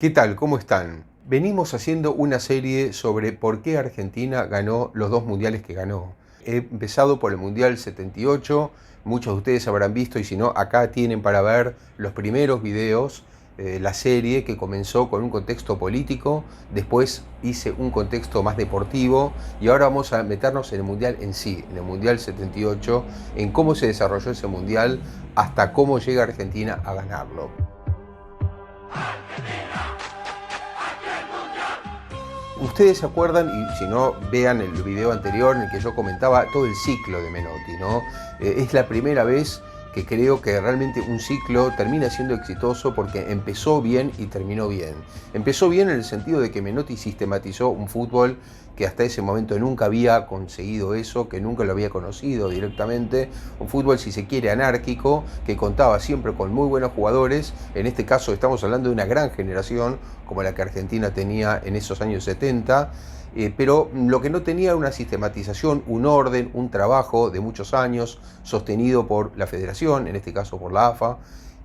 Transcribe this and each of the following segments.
¿Qué tal? ¿Cómo están? Venimos haciendo una serie sobre por qué Argentina ganó los dos mundiales que ganó. He empezado por el Mundial 78, muchos de ustedes habrán visto y si no, acá tienen para ver los primeros videos, la serie que comenzó con un contexto político, después hice un contexto más deportivo y ahora vamos a meternos en el Mundial en sí, en el Mundial 78, en cómo se desarrolló ese Mundial hasta cómo llega Argentina a ganarlo. Ustedes se acuerdan, y si no, vean el video anterior en el que yo comentaba todo el ciclo de Menotti, ¿no? Es la primera vez que creo que realmente un ciclo termina siendo exitoso porque empezó bien y terminó bien. Empezó bien en el sentido de que Menotti sistematizó un fútbol que hasta ese momento nunca había conseguido eso, que nunca lo había conocido directamente, un fútbol si se quiere anárquico, que contaba siempre con muy buenos jugadores, en este caso estamos hablando de una gran generación como la que Argentina tenía en esos años 70, pero lo que no tenía era una sistematización, un orden, un trabajo de muchos años sostenido por la federación, en este caso por la AFA,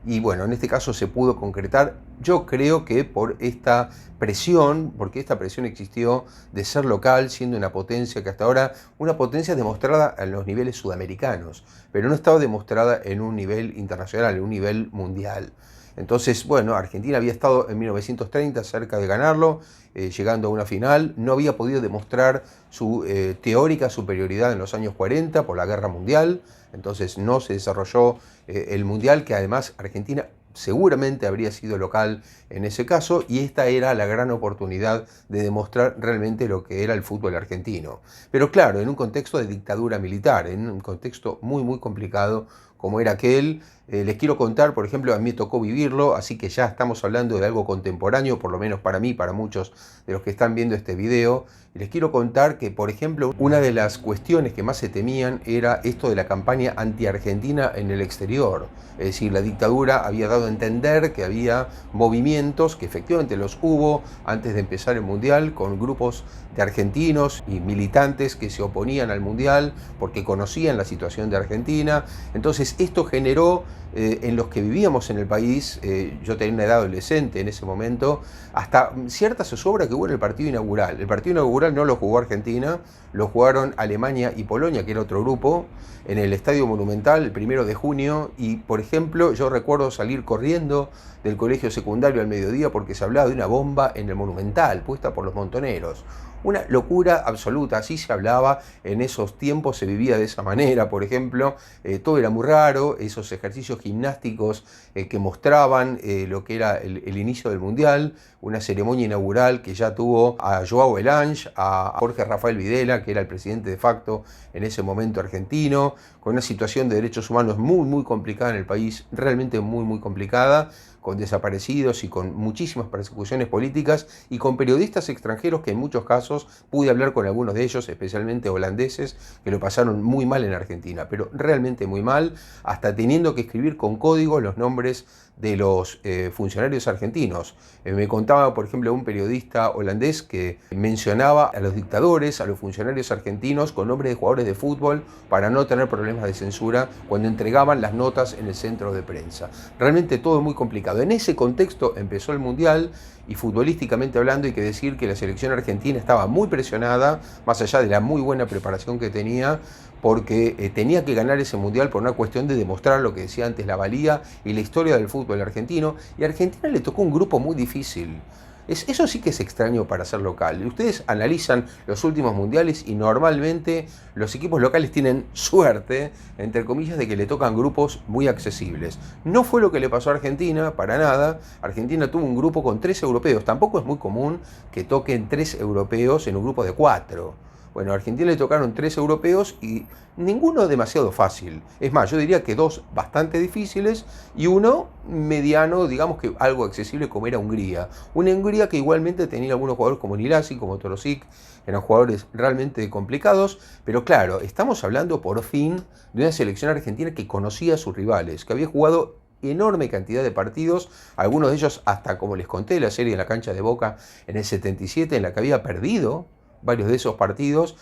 y bueno, en este caso se pudo concretar, yo creo que por esta presión, porque esta presión existió de ser local, siendo una potencia que hasta ahora, una potencia demostrada en los niveles sudamericanos, pero no estaba demostrada en un nivel internacional, en un nivel mundial. Entonces, bueno, Argentina había estado en 1930 cerca de ganarlo, llegando a una final, no había podido demostrar su teórica superioridad en los años 40 por la Guerra Mundial, entonces no se desarrolló el Mundial, que además Argentina seguramente habría sido local en ese caso, y esta era la gran oportunidad de demostrar realmente lo que era el fútbol argentino. Pero claro, en un contexto de dictadura militar, en un contexto muy complicado como era aquel. Les quiero contar, por ejemplo, a mí me tocó vivirlo, así que ya estamos hablando de algo contemporáneo, por lo menos para mí, para muchos de los que están viendo este video. Y les quiero contar que, por ejemplo, una de las cuestiones que más se temían era esto de la campaña anti-argentina en el exterior. Es decir, la dictadura había dado a entender que había movimientos, que efectivamente los hubo antes de empezar el Mundial, con grupos de argentinos y militantes que se oponían al Mundial porque conocían la situación de Argentina. Entonces esto generó en los que vivíamos en el país, yo tenía una edad adolescente en ese momento, hasta cierta zozobra que hubo en el partido inaugural. El partido inaugural no lo jugó Argentina, lo jugaron Alemania y Polonia, que era otro grupo, en el Estadio Monumental el 1 de junio, y por ejemplo yo recuerdo salir corriendo del colegio secundario al mediodía porque se hablaba de una bomba en el Monumental, puesta por los montoneros. Una locura absoluta, así se hablaba, en esos tiempos se vivía de esa manera, por ejemplo, todo era muy raro, esos ejercicios gimnásticos que mostraban lo que era el inicio del Mundial, una ceremonia inaugural que ya tuvo a Joao Elange, a Jorge Rafael Videla, que era el presidente de facto en ese momento argentino, con una situación de derechos humanos muy complicada en el país, realmente muy complicada, con desaparecidos y con muchísimas persecuciones políticas y con periodistas extranjeros que en muchos casos pude hablar con algunos de ellos, especialmente holandeses, que lo pasaron muy mal en Argentina, pero realmente muy mal, hasta teniendo que escribir con código los nombres de los funcionarios argentinos. Me contaba, por ejemplo, un periodista holandés que mencionaba a los dictadores, a los funcionarios argentinos con nombres de jugadores de fútbol para no tener problemas de censura cuando entregaban las notas en el centro de prensa. Realmente todo muy complicado. En ese contexto empezó el Mundial y futbolísticamente hablando hay que decir que la selección argentina estaba muy presionada, más allá de la muy buena preparación que tenía, porque tenía que ganar ese Mundial por una cuestión de demostrar lo que decía antes, la valía y la historia del fútbol argentino, y a Argentina le tocó un grupo muy difícil. Eso sí que es extraño para ser local. Ustedes analizan los últimos mundiales y normalmente los equipos locales tienen suerte, entre comillas, de que le tocan grupos muy accesibles. No fue lo que le pasó a Argentina, para nada. Argentina tuvo un grupo con 3 europeos. Tampoco es muy común que toquen 3 europeos en un grupo de 4. Bueno, a Argentina le tocaron 3 europeos y ninguno demasiado fácil. Es más, yo diría que 2 bastante difíciles y uno mediano, digamos que algo accesible, como era Hungría. Una Hungría que igualmente tenía algunos jugadores como Nilasi, como Torosic, eran jugadores realmente complicados, pero claro, estamos hablando por fin de una selección argentina que conocía a sus rivales, que había jugado enorme cantidad de partidos, algunos de ellos hasta, como les conté, la serie en la cancha de Boca en el 77, en la que había perdido varios de esos partidos,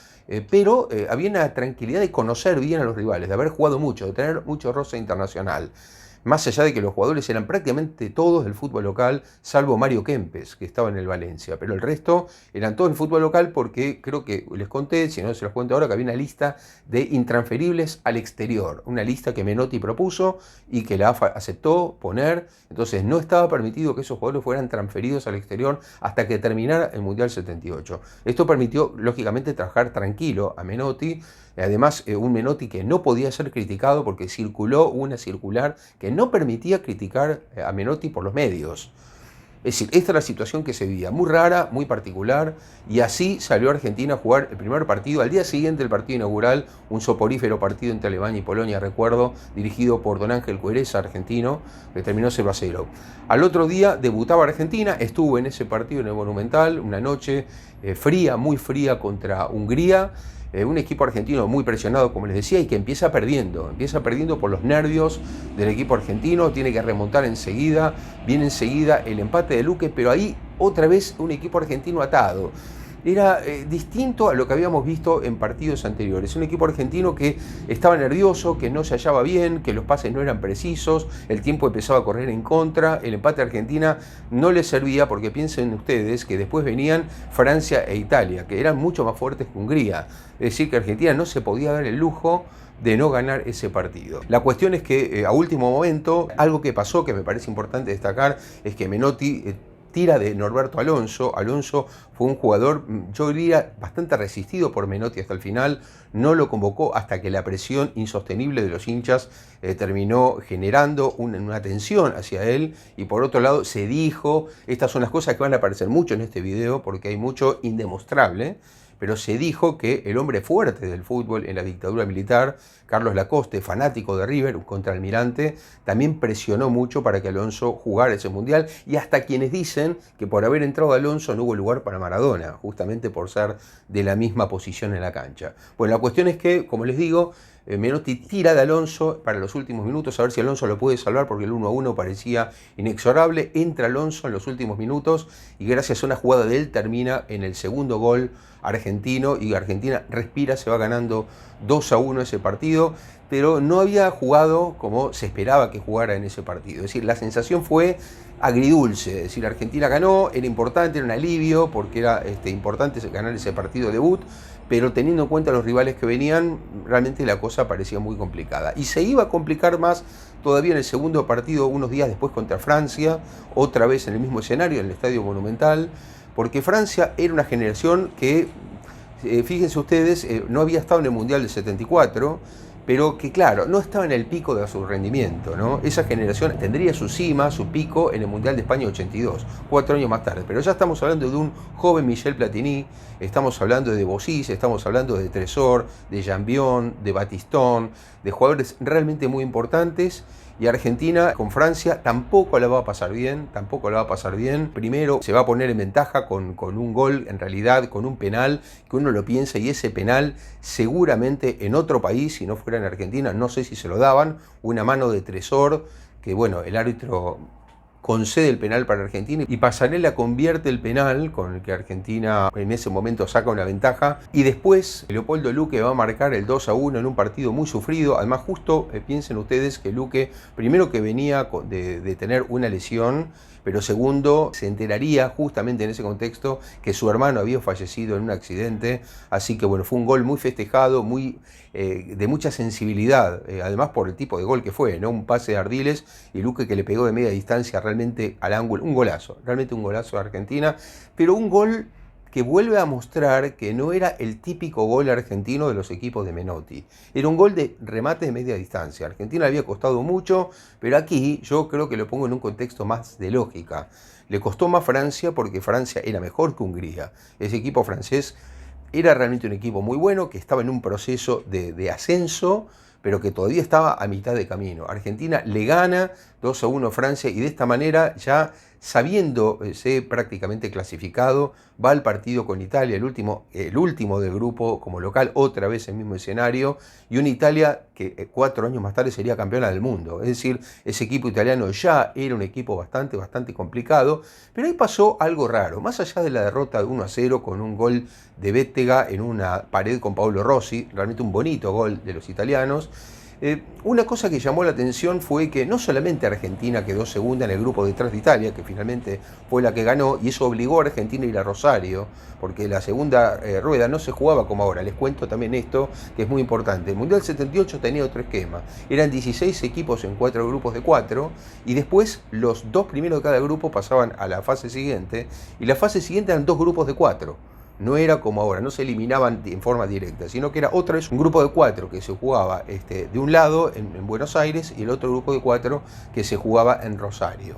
pero había una tranquilidad de conocer bien a los rivales, de haber jugado mucho, de tener mucho roce internacional. más allá de que los jugadores eran prácticamente todos del fútbol local, salvo Mario Kempes, que estaba en el Valencia, pero el resto eran todos del fútbol local porque creo que les conté, si no se los cuento ahora, que había una lista de intransferibles al exterior, una lista que Menotti propuso y que la AFA aceptó poner, entonces no estaba permitido que esos jugadores fueran transferidos al exterior hasta que terminara el Mundial 78. Esto permitió, lógicamente, trabajar tranquilo a Menotti. Además, un Menotti que no podía ser criticado porque circuló una circular que no permitía criticar a Menotti por los medios. Es decir, esta es la situación que se vivía, muy rara, muy particular, y así salió Argentina a jugar el primer partido. Al día siguiente del partido inaugural, un soporífero partido entre Alemania y Polonia, recuerdo, dirigido por don Ángel Cuereza, argentino, que terminó 0-0. Al otro día debutaba Argentina, estuvo en ese partido en el Monumental, una noche fría, muy fría contra Hungría. Un equipo argentino muy presionado, como les decía, y que empieza perdiendo por los nervios del equipo argentino, tiene que remontar enseguida, viene enseguida el empate de Luque, pero ahí otra vez un equipo argentino atado. Era distinto a lo que habíamos visto en partidos anteriores. Un equipo argentino que estaba nervioso, que no se hallaba bien, que los pases no eran precisos, el tiempo empezaba a correr en contra, el empate a Argentina no les servía porque piensen ustedes que después venían Francia e Italia, que eran mucho más fuertes que Hungría. Es decir, que Argentina no se podía dar el lujo de no ganar ese partido. La cuestión es que a último momento, algo que pasó que me parece importante destacar, es que Menotti tira de Norberto Alonso. Alonso fue un jugador, yo diría, bastante resistido por Menotti hasta el final. No lo convocó hasta que la presión insostenible de los hinchas terminó generando una tensión hacia él. Y por otro lado se dijo, estas son las cosas que van a aparecer mucho en este video porque hay mucho indemostrable, pero se dijo que el hombre fuerte del fútbol en la dictadura militar, Carlos Lacoste, fanático de River, un contraalmirante, también presionó mucho para que Alonso jugara ese mundial, y hasta quienes dicen que por haber entrado Alonso no hubo lugar para Maradona, justamente por ser de la misma posición en la cancha. Bueno, la cuestión es que, como les digo, Menotti tira de Alonso para los últimos minutos, a ver si Alonso lo puede salvar porque el 1-1 parecía inexorable. Entra Alonso en los últimos minutos y gracias a una jugada de él termina en el segundo gol argentino y Argentina respira, se va ganando 2-1 ese partido, pero no había jugado como se esperaba que jugara en ese partido. Es decir, la sensación fue agridulce, es decir, Argentina ganó, era importante, era un alivio porque era importante ganar ese partido debut, pero teniendo en cuenta los rivales que venían, realmente la cosa parecía muy complicada. Y se iba a complicar más todavía en el segundo partido, unos días después contra Francia, otra vez en el mismo escenario, en el Estadio Monumental, porque Francia era una generación que, fíjense ustedes, no había estado en el Mundial del 74, pero que claro, no estaba en el pico de su rendimiento, ¿no? Esa generación tendría su cima, su pico en el Mundial de España 82, 4 años más tarde, pero ya estamos hablando de un joven Michel Platini, estamos hablando de Bossis, estamos hablando de Tresor, de Jambión, de Batistón, de jugadores realmente muy importantes. Y Argentina con Francia tampoco la va a pasar bien, Primero se va a poner en ventaja con un gol, en realidad con un penal, que uno lo piensa, y ese penal seguramente en otro país, si no fuera en Argentina, no sé si se lo daban, una mano de Tresor, que bueno, el árbitro concede el penal para Argentina y Pasarela convierte el penal con el que Argentina en ese momento saca una ventaja, y después Leopoldo Luque va a marcar el 2-1 en un partido muy sufrido. Además, justo piensen ustedes que Luque, primero que venía de tener una lesión, pero segundo, se enteraría justamente en ese contexto que su hermano había fallecido en un accidente, así que bueno, fue un gol muy festejado, muy de mucha sensibilidad, además por el tipo de gol que fue, ¿no? Un pase de Ardiles y Luque que le pegó de media distancia realmente al ángulo, un golazo, realmente un golazo de Argentina, pero un gol que vuelve a mostrar que no era el típico gol argentino de los equipos de Menotti. Era un gol de remate de media distancia. A Argentina le había costado mucho, pero aquí yo creo que lo pongo en un contexto más de lógica. Le costó más Francia porque Francia era mejor que Hungría. Ese equipo francés era realmente un equipo muy bueno, que estaba en un proceso de ascenso, pero que todavía estaba a mitad de camino. Argentina le gana 2-1 a Francia y de esta manera, ya sabiéndose prácticamente clasificado, va al partido con Italia, el último del grupo como local, otra vez el mismo escenario, y una Italia que 4 años más tarde sería campeona del mundo. Es decir, ese equipo italiano ya era un equipo bastante complicado, pero ahí pasó algo raro. Más allá de la derrota de 1-0 con un gol de Bettega en una pared con Paolo Rossi, realmente un bonito gol de los italianos, Una cosa que llamó la atención fue que no solamente Argentina quedó segunda en el grupo detrás de Italia, que finalmente fue la que ganó, y eso obligó a Argentina a ir a Rosario, porque la segunda rueda no se jugaba como ahora. Les cuento también esto, que es muy importante. El Mundial 78 tenía otro esquema. Eran 16 equipos en 4 grupos de 4, y después los 2 primeros de cada grupo pasaban a la fase siguiente, y la fase siguiente eran 2 grupos de 4. No era como ahora, no se eliminaban en forma directa, sino que era otra vez un grupo de 4 que se jugaba de un lado en Buenos Aires y el otro grupo de 4 que se jugaba en Rosario.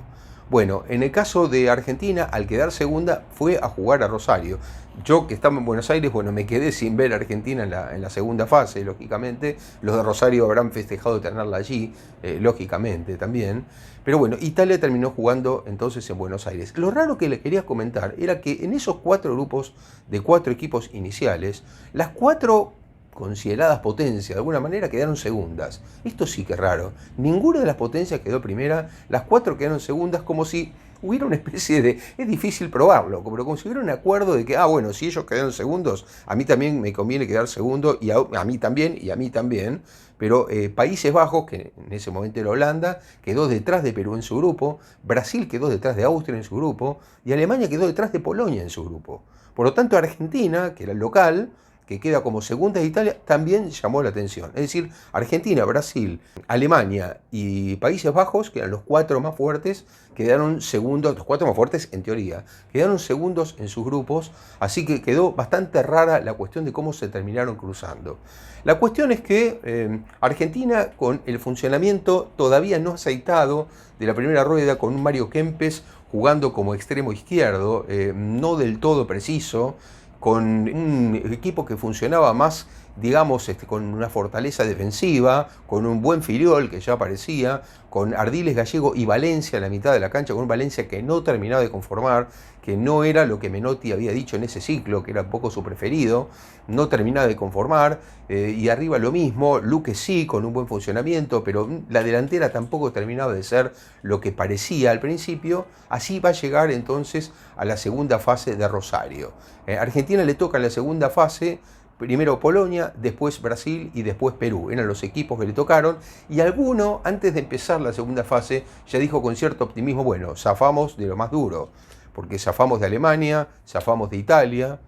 Bueno, en el caso de Argentina, al quedar segunda, fue a jugar a Rosario. Yo, que estaba en Buenos Aires, bueno, me quedé sin ver a Argentina en la segunda fase, lógicamente. Los de Rosario habrán festejado tenerla allí, lógicamente también. Pero bueno, Italia terminó jugando entonces en Buenos Aires. Lo raro que le quería comentar era que en esos 4 grupos de 4 equipos iniciales, las 4 consideradas potencias de alguna manera quedaron segundas. Esto sí que es raro. Ninguna de las potencias quedó primera, las 4 quedaron segundas, como si hubiera una especie de... Es difícil probarlo, pero como si hubiera un acuerdo de que, bueno, si ellos quedaron segundos, a mí también me conviene quedar segundo, y a mí también, y a mí también. Pero Países Bajos, que en ese momento era Holanda, quedó detrás de Perú en su grupo, Brasil quedó detrás de Austria en su grupo, y Alemania quedó detrás de Polonia en su grupo. Por lo tanto, Argentina, que era el local, que queda como segunda de Italia, también llamó la atención. Es decir, Argentina, Brasil, Alemania y Países Bajos, que eran los 4 más fuertes, quedaron segundos, los 4 más fuertes en teoría, quedaron segundos en sus grupos, así que quedó bastante rara la cuestión de cómo se terminaron cruzando. La cuestión es que Argentina, con el funcionamiento todavía no aceitado de la primera rueda, con un Mario Kempes jugando como extremo izquierdo, no del todo preciso, con un equipo que funcionaba más, digamos, con una fortaleza defensiva, con un buen Filiol que ya aparecía, con Ardiles Gallego y Valencia en la mitad de la cancha, con un Valencia que no terminaba de conformar, que no era lo que Menotti había dicho en ese ciclo, que era un poco su preferido, no terminaba de conformar, y arriba lo mismo, Luque sí, con un buen funcionamiento, pero la delantera tampoco terminaba de ser lo que parecía al principio. Así va a llegar entonces a la segunda fase de Rosario. Argentina le toca en la segunda fase, primero Polonia, después Brasil y después Perú. Eran los equipos que le tocaron, y alguno, antes de empezar la segunda fase, ya dijo con cierto optimismo, bueno, zafamos de lo más duro, porque zafamos de Alemania, zafamos de Italia,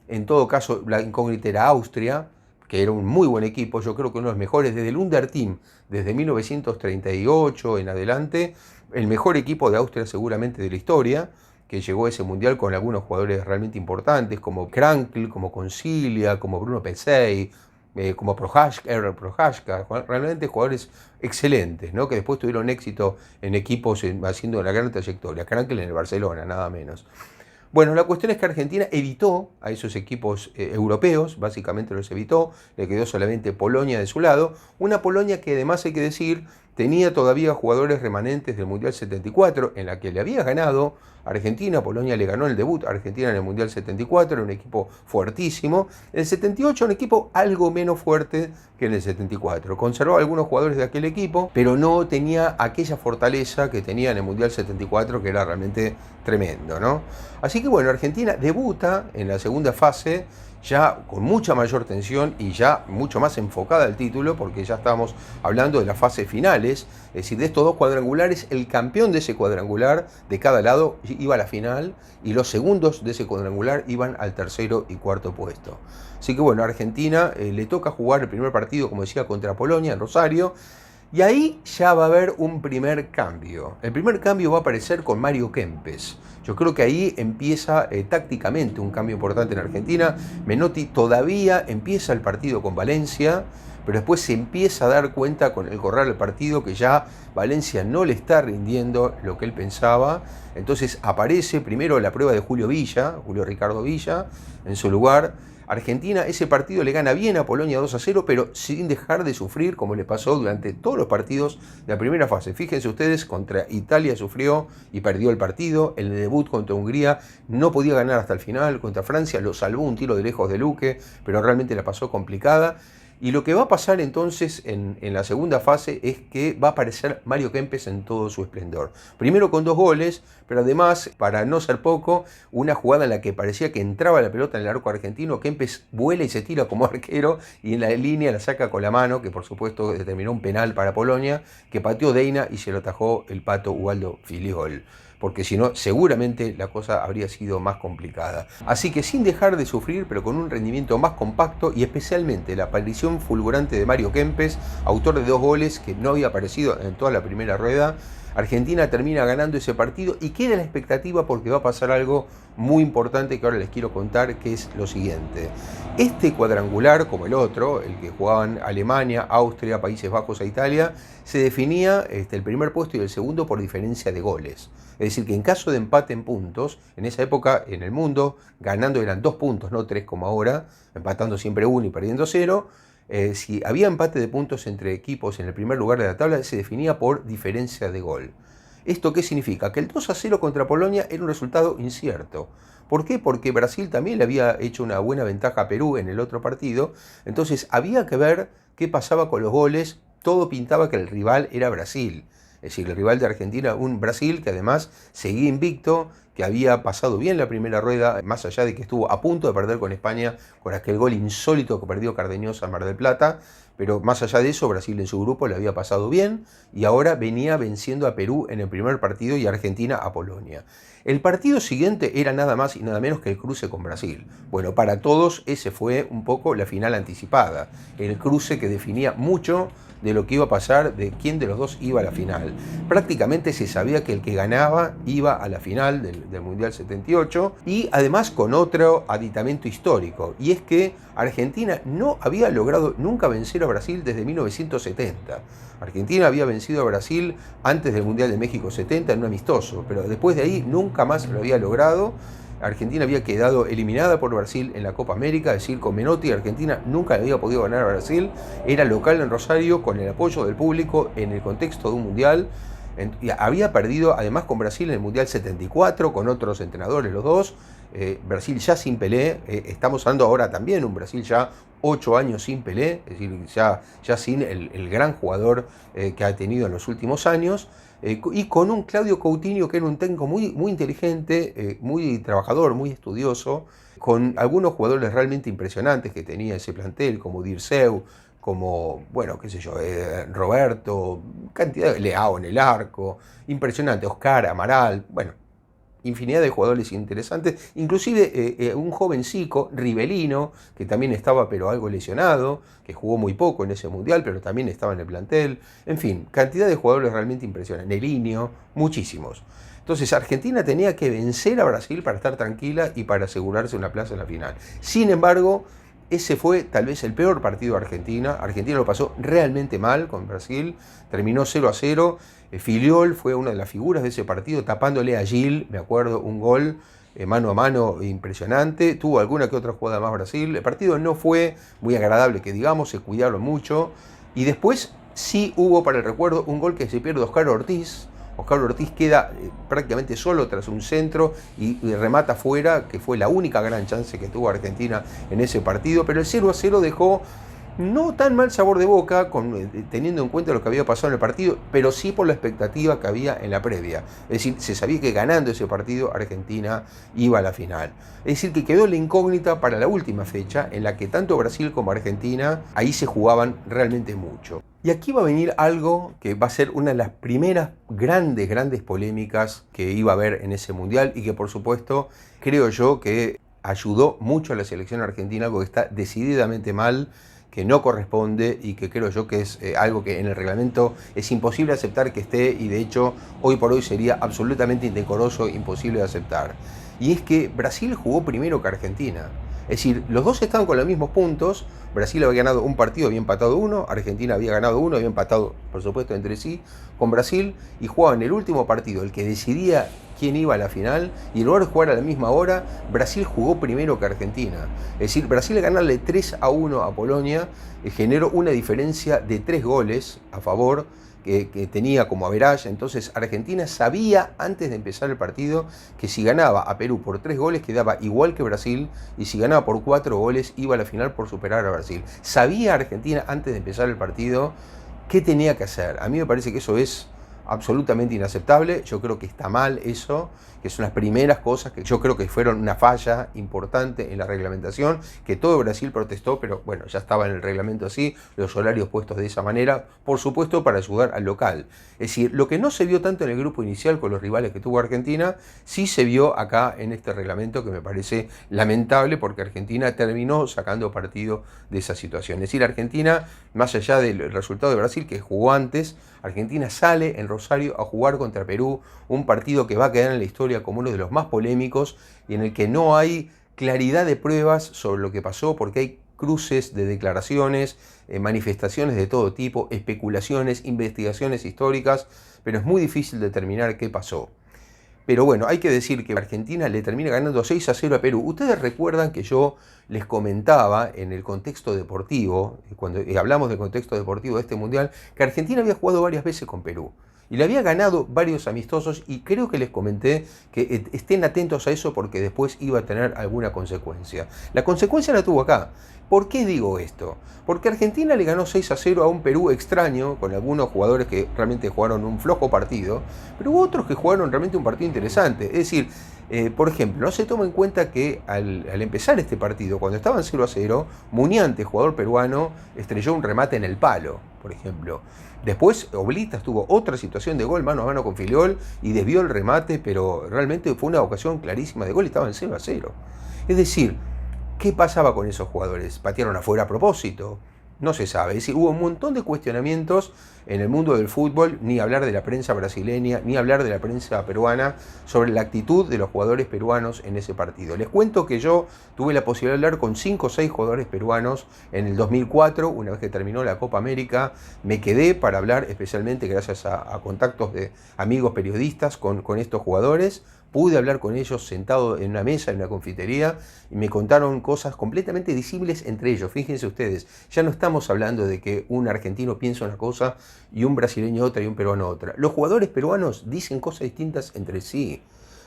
en todo caso la incógnita era Austria, que era un muy buen equipo, yo creo que uno de los mejores desde el Underteam, desde 1938 en adelante, el mejor equipo de Austria seguramente de la historia, que llegó a ese mundial con algunos jugadores realmente importantes, como Krankl, como Concilia, como Bruno Pezzei, como Prohaska, realmente jugadores excelentes, ¿no? Que después tuvieron éxito en equipos haciendo una gran trayectoria. Krankl en el Barcelona, nada menos. Bueno, la cuestión es que Argentina evitó a esos equipos europeos, básicamente los evitó, le quedó solamente Polonia de su lado, una Polonia que además hay que decir tenía todavía jugadores remanentes del Mundial 74, en la que le había ganado Argentina. Polonia le ganó el debut a Argentina en el Mundial 74, era un equipo fuertísimo. En el 78 un equipo algo menos fuerte que en el 74. Conservó algunos jugadores de aquel equipo, pero no tenía aquella fortaleza que tenía en el Mundial 74, que era realmente tremendo, ¿no? Así que bueno, Argentina debuta en la segunda fase ya con mucha mayor tensión y ya mucho más enfocada al título, porque ya estamos hablando de las fases finales, es decir, de estos 2 cuadrangulares, el campeón de ese cuadrangular de cada lado iba a la final y los segundos de ese cuadrangular iban al tercero y cuarto puesto. Así que bueno, a Argentina le toca jugar el primer partido, como decía, contra Polonia en Rosario. Y ahí ya va a haber un primer cambio. El primer cambio va a aparecer con Mario Kempes. Yo creo que ahí empieza tácticamente un cambio importante en Argentina. Menotti todavía empieza el partido con Valencia, pero después se empieza a dar cuenta con el correr del partido que ya Valencia no le está rindiendo lo que él pensaba. Entonces aparece primero la prueba de Julio Ricardo Villa, en su lugar. Argentina ese partido le gana bien a Polonia 2-0, pero sin dejar de sufrir, como le pasó durante todos los partidos de la primera fase. Fíjense ustedes, contra Italia sufrió y perdió el partido. El debut contra Hungría no podía ganar hasta el final. Contra Francia lo salvó un tiro de lejos de Luque, pero realmente la pasó complicada. Y lo que va a pasar entonces en la segunda fase es que va a aparecer Mario Kempes en todo su esplendor. Primero con 2 goles, pero además, para no ser poco, una jugada en la que parecía que entraba la pelota en el arco argentino, Kempes vuela y se tira como arquero y en la línea la saca con la mano, que por supuesto determinó un penal para Polonia, que pateó Deina y se lo atajó el pato Ubaldo Filiol, porque si no, seguramente la cosa habría sido más complicada. Así que sin dejar de sufrir, pero con un rendimiento más compacto y especialmente la aparición fulgurante de Mario Kempes, autor de 2 goles que no había aparecido en toda la primera rueda, Argentina termina ganando ese partido y queda la expectativa porque va a pasar algo muy importante que ahora les quiero contar, que es lo siguiente. Este cuadrangular, como el otro, el que jugaban Alemania, Austria, Países Bajos e Italia, se definía el primer puesto y el segundo por diferencia de goles. Es decir, que en caso de empate en puntos, en esa época en el mundo, ganando eran 2 puntos, no 3 como ahora, empatando siempre 1 y perdiendo 0. Si había empate de puntos entre equipos en el primer lugar de la tabla, se definía por diferencia de gol. ¿Esto qué significa? Que el 2-0 contra Polonia era un resultado incierto. ¿Por qué? Porque Brasil también le había hecho una buena ventaja a Perú en el otro partido, entonces había que ver qué pasaba con los goles. Todo pintaba que el rival era Brasil. Es decir, el rival de Argentina, un Brasil que además seguía invicto, que había pasado bien la primera rueda, más allá de que estuvo a punto de perder con España, con aquel gol insólito que perdió Cardeñosa en Mar del Plata, pero más allá de eso, Brasil en su grupo le había pasado bien y ahora venía venciendo a Perú en el primer partido y a Argentina a Polonia. El partido siguiente era nada más y nada menos que el cruce con Brasil. Bueno, para todos ese fue un poco la final anticipada, el cruce que definía mucho de lo que iba a pasar, de quién de los dos iba a la final. Prácticamente se sabía que el que ganaba iba a la final del Mundial 78 y además con otro aditamento histórico, y es que Argentina no había logrado nunca vencer a Brasil desde 1970. Argentina había vencido a Brasil antes del Mundial de México 70 en un amistoso, pero después de ahí nunca más lo había logrado. Argentina había quedado eliminada por Brasil en la Copa América, es decir, con Menotti Argentina nunca había podido ganar a Brasil, era local en Rosario con el apoyo del público en el contexto de un mundial. Había perdido además con Brasil en el Mundial 74, con otros entrenadores los dos. Brasil ya sin Pelé, estamos hablando ahora también un Brasil ya 8 años sin Pelé, es decir, ya sin el gran jugador que ha tenido en los últimos años. Y con un Claudio Coutinho que era un técnico muy, muy inteligente, muy trabajador, muy estudioso, con algunos jugadores realmente impresionantes que tenía ese plantel, como Dirceu, como, bueno, qué sé yo, Roberto, cantidad de Leao en el arco, impresionante, Oscar, Amaral, bueno, infinidad de jugadores interesantes, inclusive un jovencico, Rivelino, que también estaba pero algo lesionado, que jugó muy poco en ese mundial, pero también estaba en el plantel. En fin, cantidad de jugadores realmente impresionantes. Nelinho, muchísimos. Entonces Argentina tenía que vencer a Brasil para estar tranquila y para asegurarse una plaza en la final. Sin embargo, ese fue tal vez el peor partido de Argentina. Argentina lo pasó realmente mal con Brasil, terminó 0-0. Filiol fue una de las figuras de ese partido, tapándole a Gil, me acuerdo, un gol mano a mano impresionante. Tuvo alguna que otra jugada más Brasil. El partido no fue muy agradable, que digamos, se cuidaron mucho. Y después sí hubo, para el recuerdo, un gol que se pierde Oscar Ortiz. Oscar Ortiz queda prácticamente solo tras un centro y remata fuera, que fue la única gran chance que tuvo Argentina en ese partido. Pero el 0-0 dejó no tan mal sabor de boca, teniendo en cuenta lo que había pasado en el partido, pero sí por la expectativa que había en la previa. Es decir, se sabía que ganando ese partido Argentina iba a la final. Es decir, que quedó la incógnita para la última fecha, en la que tanto Brasil como Argentina ahí se jugaban realmente mucho. Y aquí va a venir algo que va a ser una de las primeras grandes polémicas que iba a haber en ese mundial y que por supuesto creo yo que ayudó mucho a la selección argentina, algo que está decididamente mal, que no corresponde y que creo yo que es algo que en el reglamento es imposible aceptar que esté, y de hecho hoy por hoy sería absolutamente indecoroso, imposible de aceptar. Y es que Brasil jugó primero que Argentina. Es decir, los dos estaban con los mismos puntos. Brasil había ganado un partido, había empatado uno. Argentina había ganado uno, había empatado, por supuesto, entre sí con Brasil. Y jugaban el último partido, el que decidía quién iba a la final. Y en lugar de jugar a la misma hora, Brasil jugó primero que Argentina. Es decir, Brasil, al ganarle 3-1 a Polonia, generó una diferencia de 3 goles a favor, que tenía como average. Entonces Argentina sabía antes de empezar el partido que si ganaba a Perú por 3 goles quedaba igual que Brasil, y si ganaba por 4 goles iba a la final por superar a Brasil. Sabía Argentina antes de empezar el partido qué tenía que hacer. A mí me parece que eso es absolutamente inaceptable. Yo creo que está mal eso, que son las primeras cosas que yo creo que fueron una falla importante en la reglamentación, que todo Brasil protestó, pero bueno, ya estaba en el reglamento así, los horarios puestos de esa manera, por supuesto para ayudar al local. Es decir, lo que no se vio tanto en el grupo inicial con los rivales que tuvo Argentina, sí se vio acá en este reglamento, que me parece lamentable, porque Argentina terminó sacando partido de esa situación. Es decir, Argentina, más allá del resultado de Brasil, que jugó antes, Argentina sale en Rosario a jugar contra Perú, un partido que va a quedar en la historia como uno de los más polémicos y en el que no hay claridad de pruebas sobre lo que pasó, porque hay cruces de declaraciones, manifestaciones de todo tipo, especulaciones, investigaciones históricas, pero es muy difícil determinar qué pasó. Pero bueno, hay que decir que Argentina le termina ganando 6-0 a Perú. Ustedes recuerdan que yo les comentaba en el contexto deportivo, cuando hablamos del contexto deportivo de este mundial, que Argentina había jugado varias veces con Perú y le había ganado varios amistosos, y creo que les comenté que estén atentos a eso porque después iba a tener alguna consecuencia. La consecuencia la tuvo acá. ¿Por qué digo esto? Porque Argentina le ganó 6-0 a un Perú extraño, con algunos jugadores que realmente jugaron un flojo partido, pero hubo otros que jugaron realmente un partido interesante. Es decir, por ejemplo, no se toma en cuenta que al empezar este partido, cuando estaban 0-0, Muñante, jugador peruano, estrelló un remate en el palo, por ejemplo. Después Oblitas tuvo otra situación de gol mano a mano con Filiol y desvió el remate, pero realmente fue una ocasión clarísima de gol y estaban 0-0. Es decir, ¿qué pasaba con esos jugadores? ¿Patearon afuera a propósito? No se sabe. Es decir, hubo un montón de cuestionamientos en el mundo del fútbol, ni hablar de la prensa brasileña, ni hablar de la prensa peruana, sobre la actitud de los jugadores peruanos en ese partido. Les cuento que yo tuve la posibilidad de hablar con 5 o 6 jugadores peruanos en el 2004, una vez que terminó la Copa América. Me quedé para hablar, especialmente gracias a contactos de amigos periodistas con estos jugadores. Pude hablar con ellos sentado en una mesa, en una confitería, y me contaron cosas completamente disímiles entre ellos. Fíjense ustedes, ya no estamos hablando de que un argentino piensa una cosa y un brasileño otra y un peruano otra. Los jugadores peruanos dicen cosas distintas entre sí.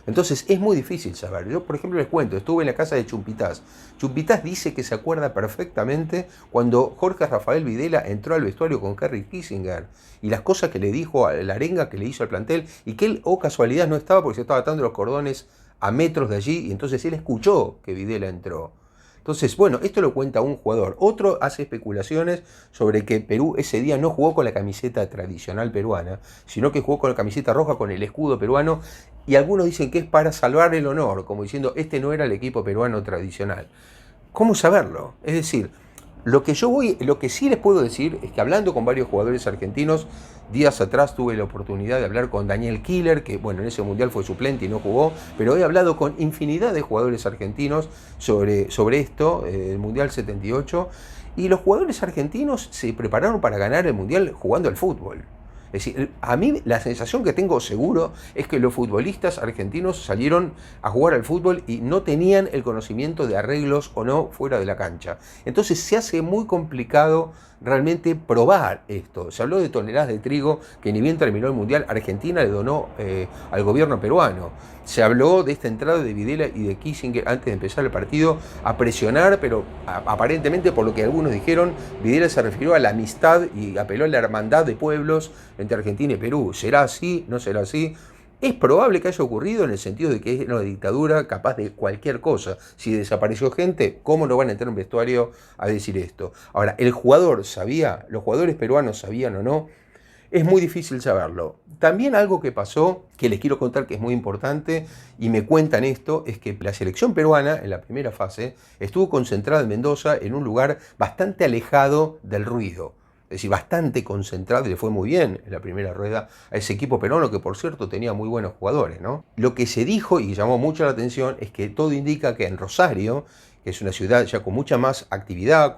Entonces es muy difícil saber. Yo, por ejemplo, les cuento, estuve en la casa de Chumpitaz. Chumpitaz dice que se acuerda perfectamente cuando Jorge Rafael Videla entró al vestuario con Henry Kissinger y las cosas que le dijo, a la arenga que le hizo al plantel, y que él, casualidad, no estaba porque se estaba atando los cordones a metros de allí, y entonces él escuchó que Videla entró. Entonces, bueno, esto lo cuenta un jugador. Otro hace especulaciones sobre que Perú ese día no jugó con la camiseta tradicional peruana, sino que jugó con la camiseta roja con el escudo peruano, y algunos dicen que es para salvar el honor, como diciendo, este no era el equipo peruano tradicional. ¿Cómo saberlo? Es decir, lo que sí les puedo decir es que hablando con varios jugadores argentinos, días atrás tuve la oportunidad de hablar con Daniel Killer, que bueno, en ese mundial fue suplente y no jugó, pero he hablado con infinidad de jugadores argentinos sobre esto, el Mundial 78, y los jugadores argentinos se prepararon para ganar el mundial jugando al fútbol. Es decir, a mí la sensación que tengo seguro es que los futbolistas argentinos salieron a jugar al fútbol y no tenían el conocimiento de arreglos o no fuera de la cancha. Entonces se hace muy complicado realmente probar esto. Se habló de toneladas de trigo que ni bien terminó el mundial, Argentina le donó al gobierno peruano. Se habló de esta entrada de Videla y de Kissinger antes de empezar el partido a presionar, pero aparentemente, por lo que algunos dijeron, Videla se refirió a la amistad y apeló a la hermandad de pueblos entre Argentina y Perú. ¿Será así? ¿No será así? Es probable que haya ocurrido en el sentido de que es una dictadura capaz de cualquier cosa. Si desapareció gente, ¿cómo no van a entrar en un vestuario a decir esto? Ahora, ¿el jugador sabía? ¿Los jugadores peruanos sabían o no? Es muy difícil saberlo. También algo que pasó, que les quiero contar que es muy importante, y me cuentan esto, es que la selección peruana, en la primera fase, estuvo concentrada en Mendoza, en un lugar bastante alejado del ruido. Es decir, bastante concentrado, y le fue muy bien en la primera rueda a ese equipo peruano, que por cierto tenía muy buenos jugadores, ¿no? Lo que se dijo y llamó mucho la atención es que todo indica que en Rosario que es una ciudad ya con mucha más actividad,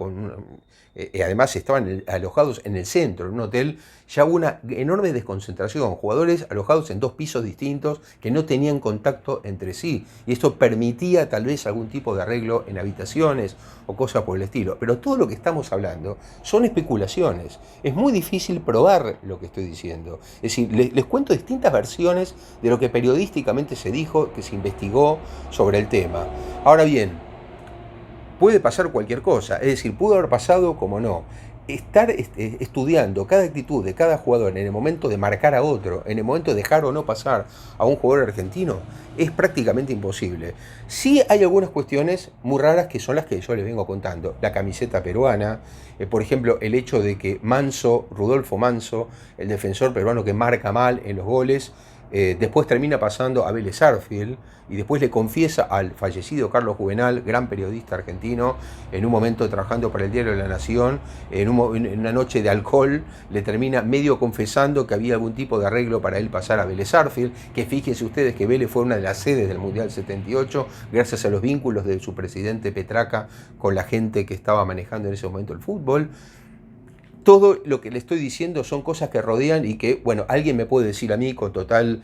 además estaban alojados en el centro, en un hotel, ya hubo una enorme desconcentración, jugadores alojados en 2 pisos distintos que no tenían contacto entre sí, y esto permitía tal vez algún tipo de arreglo en habitaciones o cosas por el estilo. Pero todo lo que estamos hablando son especulaciones, es muy difícil probar lo que estoy diciendo. Es decir, les cuento distintas versiones de lo que periodísticamente se dijo, que se investigó sobre el tema. Ahora bien, puede pasar cualquier cosa, es decir, pudo haber pasado como no. Estar estudiando cada actitud de cada jugador en el momento de marcar a otro, en el momento de dejar o no pasar a un jugador argentino, es prácticamente imposible. Sí hay algunas cuestiones muy raras que son las que yo les vengo contando. La camiseta peruana, por ejemplo, el hecho de que Manso, Rudolfo Manso, el defensor peruano que marca mal en los goles, después termina pasando a Vélez Sarsfield y después le confiesa al fallecido Carlos Juvenal, gran periodista argentino, en un momento trabajando para el Diario de la Nación, en una noche de alcohol, le termina medio confesando que había algún tipo de arreglo para él pasar a Vélez Sarsfield, que fíjense ustedes que Vélez fue una de las sedes del Mundial 78, gracias a los vínculos de su presidente Petraca con la gente que estaba manejando en ese momento el fútbol. Todo lo que le estoy diciendo son cosas que rodean y que, bueno, alguien me puede decir a mí con total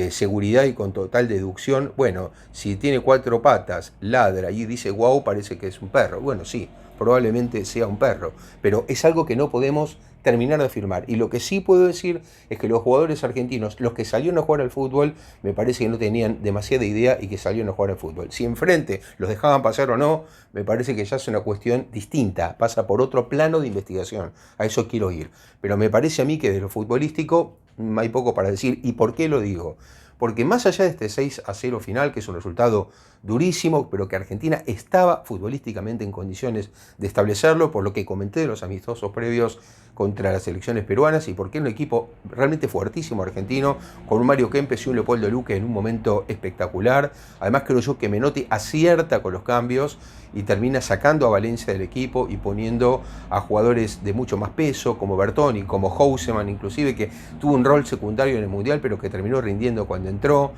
seguridad y con total deducción, bueno, si tiene 4 patas, ladra y dice guau, parece que es un perro. Bueno, sí, probablemente sea un perro, pero es algo que no podemos terminar de afirmar. Y lo que sí puedo decir es que los jugadores argentinos, los que salieron a jugar al fútbol, me parece que no tenían demasiada idea y que salieron a jugar al fútbol. Si enfrente los dejaban pasar o no, me parece que ya es una cuestión distinta, pasa por otro plano de investigación. A eso quiero ir. Pero me parece a mí que de lo futbolístico hay poco para decir. ¿Y por qué lo digo? Porque más allá de este 6-0 final, que es un resultado durísimo, pero que Argentina estaba futbolísticamente en condiciones de establecerlo, por lo que comenté de los amistosos previos contra las selecciones peruanas, y porque era un equipo realmente fuertísimo argentino, con un Mario Kempes y un Leopoldo Luque en un momento espectacular. Además creo yo que Menotti acierta con los cambios y termina sacando a Valencia del equipo y poniendo a jugadores de mucho más peso, como Bertoni, como Houseman, inclusive, que tuvo un rol secundario en el Mundial, pero que terminó rindiendo cuando entró.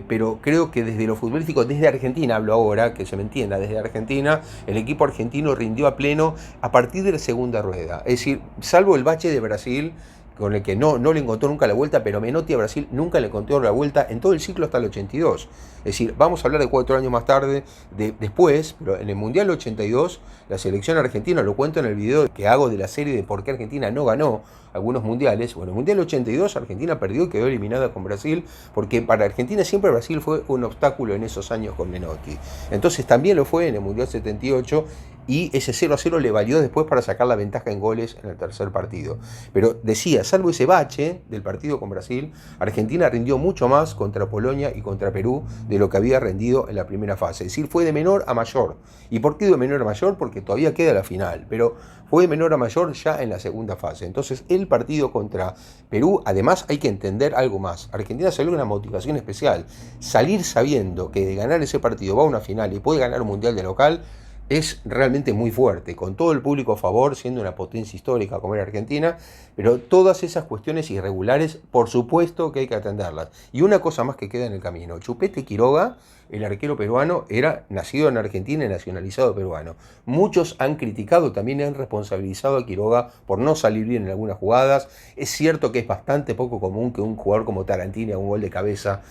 Pero creo que desde lo futbolístico, desde Argentina, hablo ahora, que se me entienda, desde Argentina, el equipo argentino rindió a pleno a partir de la segunda rueda. Es decir, salvo el bache de Brasil, con el que no le encontró nunca la vuelta, pero Menotti a Brasil nunca le encontró la vuelta en todo el ciclo hasta el 82. Es decir, vamos a hablar de 4 años más tarde, después, pero en el Mundial 82, la selección argentina, lo cuento en el video que hago de la serie de por qué Argentina no ganó algunos mundiales. Bueno, en el Mundial 82 Argentina perdió y quedó eliminada con Brasil, porque para Argentina siempre Brasil fue un obstáculo en esos años con Menotti. Entonces también lo fue en el Mundial 78, y ese 0-0 le valió después para sacar la ventaja en goles en el tercer partido. Pero decía, salvo ese bache del partido con Brasil, Argentina rindió mucho más contra Polonia y contra Perú de lo que había rendido en la primera fase. Es decir, fue de menor a mayor. ¿Y por qué de menor a mayor? Porque todavía queda la final, pero fue de menor a mayor ya en la segunda fase. Entonces el partido contra Perú, además hay que entender algo más. Argentina salió con una motivación especial. Salir sabiendo que de ganar ese partido va a una final y puede ganar un mundial de local, es realmente muy fuerte, con todo el público a favor, siendo una potencia histórica como era Argentina, pero todas esas cuestiones irregulares, por supuesto que hay que atenderlas. Y una cosa más que queda en el camino, Chupete Quiroga, el arquero peruano, era nacido en Argentina y nacionalizado peruano. Muchos han criticado, también han responsabilizado a Quiroga por no salir bien en algunas jugadas. Es cierto que es bastante poco común que un jugador como Tarantini haga un gol de cabeza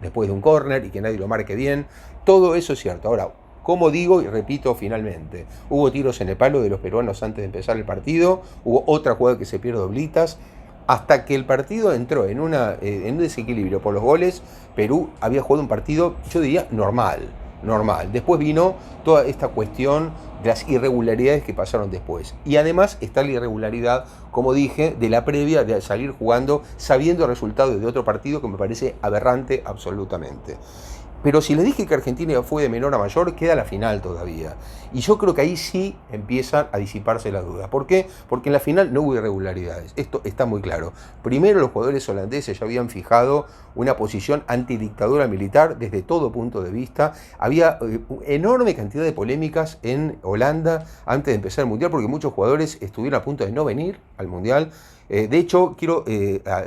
después de un córner y que nadie lo marque bien. Todo eso es cierto. Ahora, como digo y repito finalmente, hubo tiros en el palo de los peruanos antes de empezar el partido, hubo otra jugada que se pierde oblitas, hasta que el partido entró en un desequilibrio por los goles. Perú había jugado un partido, yo diría, normal. Después vino toda esta cuestión de las irregularidades que pasaron después. Y además está la irregularidad, como dije, de la previa de salir jugando sabiendo el resultado de otro partido que me parece aberrante absolutamente. Pero si les dije que Argentina fue de menor a mayor, queda la final todavía. Y yo creo que ahí sí empiezan a disiparse las dudas. ¿Por qué? Porque en la final no hubo irregularidades. Esto está muy claro. Primero, los jugadores holandeses ya habían fijado una posición antidictadura militar desde todo punto de vista. Había enorme cantidad de polémicas en Holanda antes de empezar el Mundial, porque muchos jugadores estuvieron a punto de no venir al Mundial. De hecho, quiero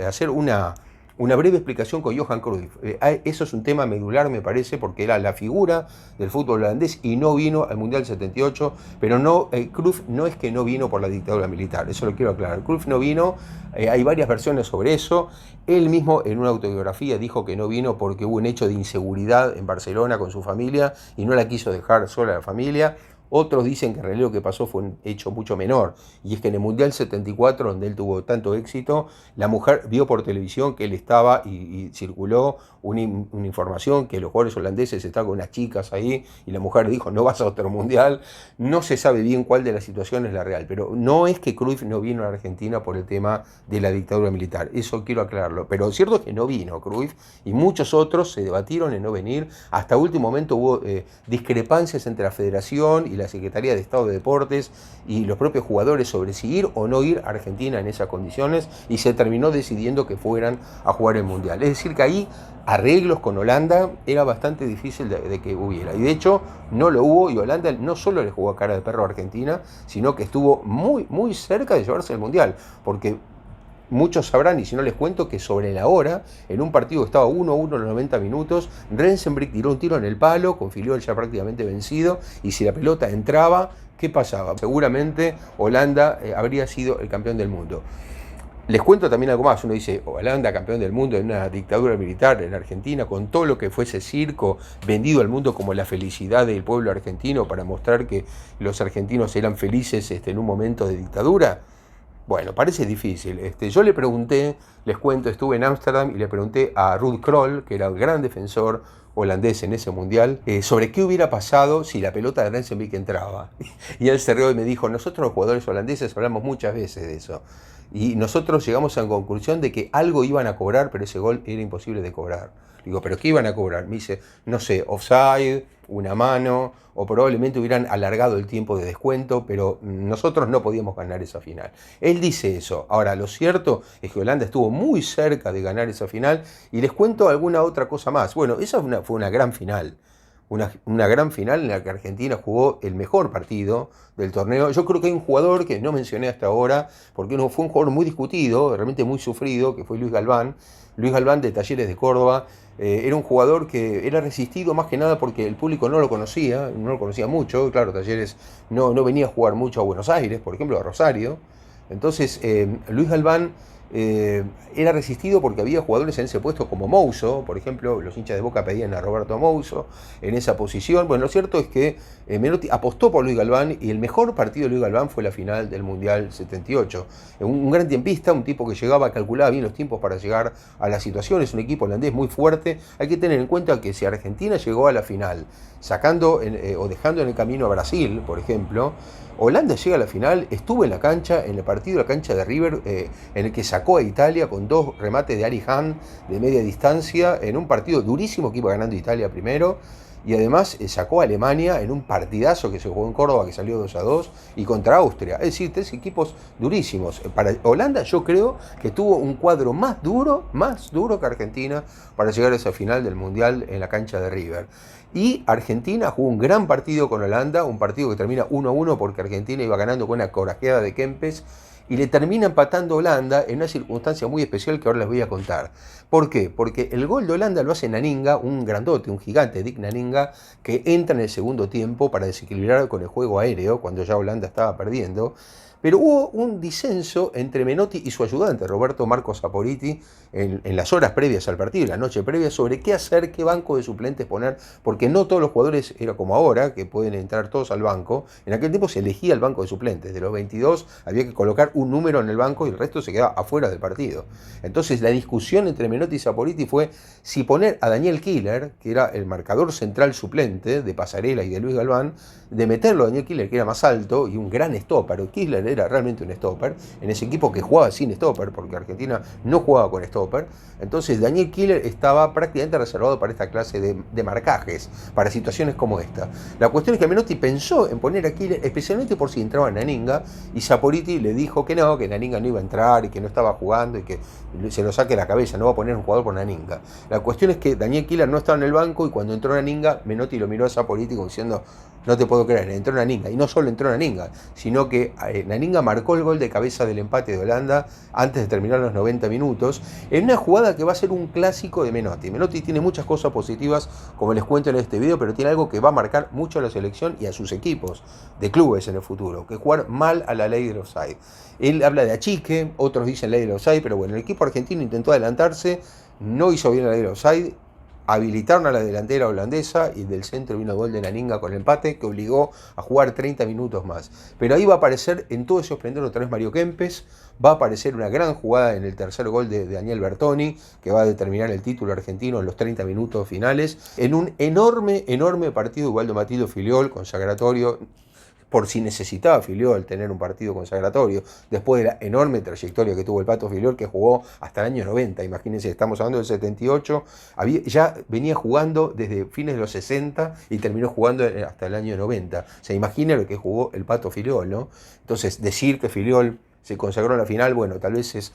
hacer una una breve explicación con Johan Cruyff. Eso es un tema medular, me parece, porque era la figura del fútbol holandés y no vino al Mundial 78, pero no, Cruyff no es que no vino por la dictadura militar, eso lo quiero aclarar. Cruyff no vino, hay varias versiones sobre eso. Él mismo en una autobiografía dijo que no vino porque hubo un hecho de inseguridad en Barcelona con su familia y no la quiso dejar sola a la familia. Otros dicen que en realidad lo que pasó fue un hecho mucho menor, y es que en el Mundial 74, donde él tuvo tanto éxito, la mujer vio por televisión que él estaba y circuló una información que los jugadores holandeses estaban con unas chicas ahí, y la mujer dijo, no vas a otro Mundial. No se sabe bien cuál de las situaciones es la real, pero no es que Cruyff no vino a Argentina por el tema de la dictadura militar, eso quiero aclararlo, pero lo cierto es que no vino Cruyff, y muchos otros se debatieron en no venir. Hasta último momento hubo discrepancias entre la federación y la Secretaría de Estado de Deportes y los propios jugadores sobre si ir o no ir a Argentina en esas condiciones, y se terminó decidiendo que fueran a jugar el Mundial. Es decir, que ahí arreglos con Holanda era bastante difícil de que hubiera, y de hecho no lo hubo, y Holanda no solo le jugó a cara de perro a Argentina, sino que estuvo muy cerca de llevarse el Mundial, porque muchos sabrán, y si no les cuento, que sobre la hora, en un partido que estaba 1-1 en los 90 minutos, Rensenbrink tiró un tiro en el palo, con Filiol ya prácticamente vencido, y si la pelota entraba, ¿qué pasaba? Seguramente Holanda habría sido el campeón del mundo. Les cuento también algo más. Uno dice, Holanda campeón del mundo en una dictadura militar en Argentina, con todo lo que fue ese circo vendido al mundo como la felicidad del pueblo argentino para mostrar que los argentinos eran felices en un momento de dictadura. Bueno, parece difícil. Yo le pregunté, les cuento, estuve en Ámsterdam y le pregunté a Ruud Krol, que era el gran defensor holandés en ese mundial, sobre qué hubiera pasado si la pelota de Rensenbrink entraba. Y él se rió y me dijo, nosotros los jugadores holandeses hablamos muchas veces de eso. Y nosotros llegamos a la conclusión de que algo iban a cobrar, pero ese gol era imposible de cobrar. Digo, ¿pero qué iban a cobrar? Me dice, no sé, offside, una mano, o probablemente hubieran alargado el tiempo de descuento, pero nosotros no podíamos ganar esa final. Él dice eso. Ahora, lo cierto es que Holanda estuvo muy cerca de ganar esa final, y les cuento alguna otra cosa más. Bueno, esa fue una gran final. Una gran final en la que Argentina jugó el mejor partido del torneo. Yo creo que hay un jugador que no mencioné hasta ahora, porque fue un jugador muy discutido, realmente muy sufrido, que fue Luis Galván. Luis Galván de Talleres de Córdoba. Era un jugador que era resistido más que nada porque el público no lo conocía mucho. Claro, Talleres no venía a jugar mucho a Buenos Aires, por ejemplo, a Rosario. Entonces, Luis Galván era resistido porque había jugadores en ese puesto como Mouso, por ejemplo, los hinchas de Boca pedían a Roberto Mouso en esa posición. Bueno, lo cierto es que Menotti apostó por Luis Galván, y el mejor partido de Luis Galván fue la final del Mundial 78. Un gran tiempista, un tipo que llegaba, calculaba bien los tiempos para llegar a las situaciones, un equipo holandés muy fuerte. Hay que tener en cuenta que si Argentina llegó a la final sacando o dejando en el camino a Brasil, por ejemplo, Holanda llega a la final, estuvo en la cancha, en el partido de la cancha de River, en el que sacó a Italia con 2 remates de Ari Hahn de media distancia, en un partido durísimo que iba ganando Italia primero, y además sacó a Alemania en un partidazo que se jugó en Córdoba, que salió 2-2, y contra Austria. Es decir, 3 equipos durísimos. Para Holanda yo creo que tuvo un cuadro más duro que Argentina para llegar a esa final del Mundial en la cancha de River. Y Argentina jugó un gran partido con Holanda, un partido que termina 1-1 porque Argentina iba ganando con una corajeada de Kempes, y le termina empatando Holanda en una circunstancia muy especial que ahora les voy a contar. ¿Por qué? Porque el gol de Holanda lo hace Naninga, un grandote, un gigante, Dick Naninga, que entra en el segundo tiempo para desequilibrar con el juego aéreo, cuando ya Holanda estaba perdiendo. Pero hubo un disenso entre Menotti y su ayudante, Roberto Marco Saporiti, en las horas previas al partido, en la noche previa, sobre qué hacer, qué banco de suplentes poner, porque no todos los jugadores, era como ahora, que pueden entrar todos al banco. En aquel tiempo se elegía el banco de suplentes. De los 22 había que colocar un número en el banco y el resto se quedaba afuera del partido. Entonces la discusión entre Menotti y Saporiti fue si poner a Daniel Killer, que era el marcador central suplente de Pasarela y de Luis Galván, de meterlo a Daniel Killer, que era más alto y un gran stopper. Killer era realmente un stopper, en ese equipo que jugaba sin stopper, porque Argentina no jugaba con stopper. Entonces Daniel Killer estaba prácticamente reservado para esta clase de marcajes, para situaciones como esta. La cuestión es que Menotti pensó en poner a Killer, especialmente por si entraba Naninga, y Saporiti le dijo que Naninga no iba a entrar y que no estaba jugando y que se lo saque de la cabeza, no va a poner un jugador por Naninga. La cuestión es que Daniel Killer no estaba en el banco, y cuando entró Naninga, Menotti lo miró a Saporiti como diciendo, no te puedo creer, entró Naninga. Y no solo entró Naninga, sino que Naninga marcó el gol de cabeza del empate de Holanda antes de terminar los 90 minutos, en una jugada que va a ser un clásico de Menotti. Menotti tiene muchas cosas positivas, como les cuento en este video, pero tiene algo que va a marcar mucho a la selección y a sus equipos de clubes en el futuro, que jugar mal a la ley del offside. Él habla de achique, otros dicen ley del offside, pero bueno, el equipo argentino intentó adelantarse, no hizo bien la ley del offside, habilitaron a la delantera holandesa y del centro vino el gol de Naninga con el empate que obligó a jugar 30 minutos más. Pero ahí va a aparecer en todo ese esplendor otra vez Mario Kempes, va a aparecer una gran jugada en el tercer gol de Daniel Bertoni, que va a determinar el título argentino en los 30 minutos finales, en un enorme partido igual de Matildo Filiol, consagratorio, por si necesitaba Filiol tener un partido consagratorio, después de la enorme trayectoria que tuvo el Pato Filiol, que jugó hasta el año 90, imagínense, estamos hablando del 78, ya venía jugando desde fines de los 60 y terminó jugando hasta el año 90. Se imagina lo que jugó el Pato Filiol, ¿no? Entonces, decir que Filiol se consagró en la final, bueno, tal vez es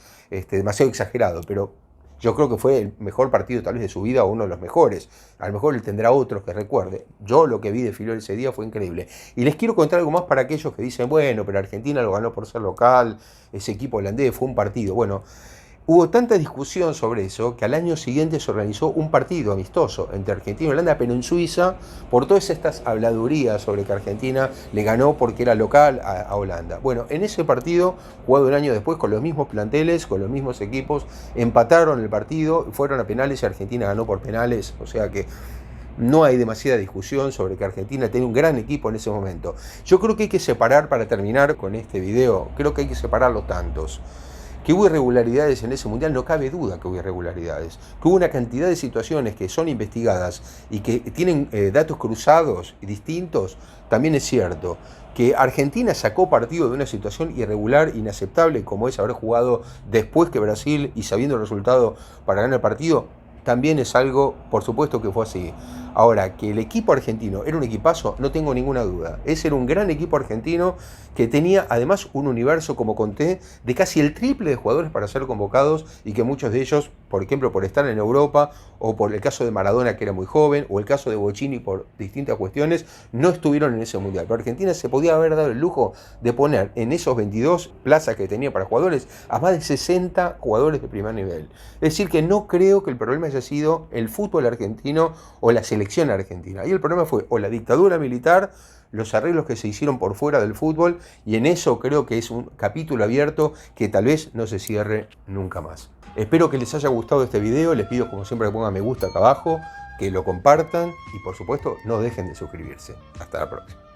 demasiado exagerado, pero yo creo que fue el mejor partido tal vez de su vida o uno de los mejores. A lo mejor él tendrá otros que recuerde. Yo lo que vi de Filiol ese día fue increíble. Y les quiero contar algo más para aquellos que dicen, bueno, pero Argentina lo ganó por ser local, ese equipo holandés fue un partido. Bueno, hubo tanta discusión sobre eso que al año siguiente se organizó un partido amistoso entre Argentina y Holanda, pero en Suiza, por todas estas habladurías sobre que Argentina le ganó porque era local a Holanda. Bueno, en ese partido, jugado un año después con los mismos planteles, con los mismos equipos, empataron el partido, fueron a penales y Argentina ganó por penales, o sea que no hay demasiada discusión sobre que Argentina tenía un gran equipo en ese momento. Yo creo que hay que separar, para terminar con este video, creo que hay que separar los tantos. Que hubo irregularidades en ese mundial, no cabe duda que hubo irregularidades. Que hubo una cantidad de situaciones que son investigadas y que tienen datos cruzados y distintos, también es cierto. Que Argentina sacó partido de una situación irregular, inaceptable, como es haber jugado después que Brasil y sabiendo el resultado para ganar el partido, también es algo, por supuesto que fue así. Ahora, que el equipo argentino era un equipazo, no tengo ninguna duda. Ese era un gran equipo argentino que tenía además un universo, como conté, de casi el triple de jugadores para ser convocados y que muchos de ellos, por ejemplo, por estar en Europa, o por el caso de Maradona, que era muy joven, o el caso de Bocini por distintas cuestiones, no estuvieron en ese mundial. Pero Argentina se podía haber dado el lujo de poner en esos 22 plazas que tenía para jugadores a más de 60 jugadores de primer nivel. Es decir, que no creo que el problema haya sido el fútbol argentino o la selección argentina. Ahí el problema fue o la dictadura militar, los arreglos que se hicieron por fuera del fútbol, y en eso creo que es un capítulo abierto que tal vez no se cierre nunca más. Espero que les haya gustado este video, les pido como siempre que pongan me gusta acá abajo, que lo compartan y por supuesto no dejen de suscribirse. Hasta la próxima.